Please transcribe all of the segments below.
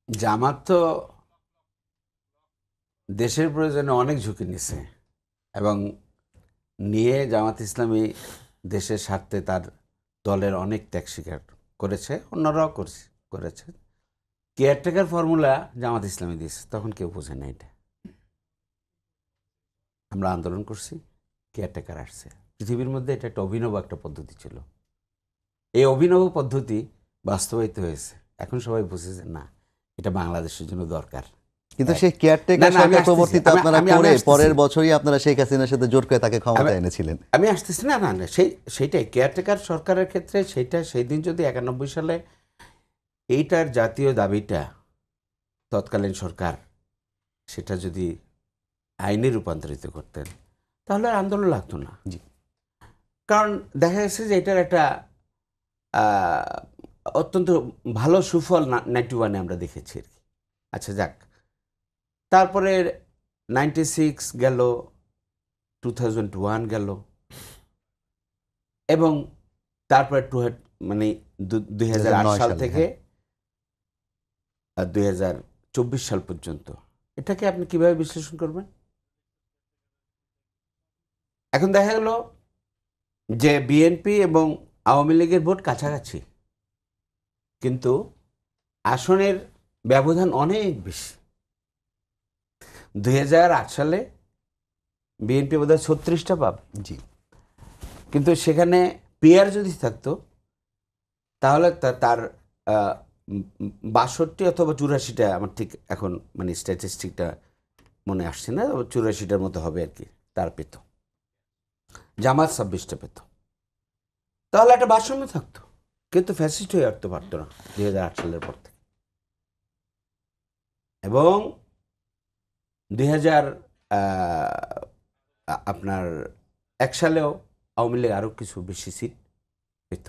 জামাত তো দেশের প্রয়োজনে অনেক ঝুঁকি নিছে এবং নিয়ে জামাত ইসলামী দেশের স্বার্থে তার দলের অনেক ত্যাগ স্বীকার করেছে, অন্যরাও করেছে। কেয়ারটেকার ফর্মুলা জামাত ইসলামী দিয়েছে, তখন কেউ বোঝে না এটা। আমরা আন্দোলন করছি, কেয়ারটেকার আসছে। পৃথিবীর মধ্যে এটা একটা অভিনব একটা পদ্ধতি ছিল। এই অভিনব পদ্ধতি বাস্তবায়িত হয়েছে। এখন সবাই বুঝেছে না, এটা বাংলাদেশের জন্য দরকার। কিন্তু সেই কেয়ারটেকার সরকার প্রবর্তিত আপনারা করে পরের বছরই আপনারা শেখ হাসিনার সাথে জোট করে তাকে ক্ষমতায় এনেছিলেন। আমি আসতেছি না, সেইটাই কেয়ারটেকার সরকারের ক্ষেত্রে সেই দিন যদি 91 সালে এইটার জাতীয় দাবিটা তৎকালীন সরকার সেটা যদি আইনে রূপান্তরিত করতেন, তাহলে আর আন্দোলন লাগতো না। জি, কারণ দেখা গেছে যে এটার একটা অত্যন্ত ভালো সুফল 91-এ আমরা দেখেছি আর কি। আচ্ছা যাক, তারপরে 96 গেল, 2001 গেল, এবং তারপরে মানে 2008 সাল থেকে 2024 সাল পর্যন্ত এটাকে আপনি কিভাবে বিশ্লেষণ করবেন? এখন দেখা গেল যে বিএনপি এবং আওয়ামী লীগের ভোট কাছাকাছি, কিন্তু আসনের ব্যবধান অনেক বেশি। 2008 সালে বিএনপি বোধহয় 36টা পাবে, জি, কিন্তু সেখানে পেয়ার যদি থাকতো তাহলে তার 62 অথবা 84টা, আমার ঠিক এখন মানে স্ট্যাটিস্টিকটা মনে আসছে না, 84টার মতো হবে আর কি, তার পেত। জামাত 26টা পেত, তাহলে একটা ভারসাম্য থাকতো। কিন্তু ফ্যাসিস্ট হয়ে উঠতে পারতো না 2008 সালের পর থেকে। এবং 2000 আপনার 1 সালেও আওয়ামী লীগ আরও কিছু বেশি সিট পেত।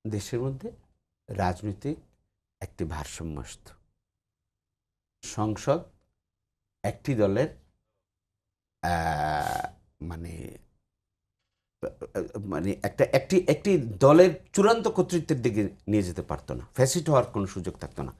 দেশের মধ্যে রাজনৈতিক একটি ভারসাম্য আসত। সংসদ একটি দলের মানে মানে একটি দলের চূড়ান্ত কর্তৃত্বের দিকে নিয়ে যেতে পারতো না, ফ্যাসিস্ট হওয়ার কোনো সুযোগ থাকতো না।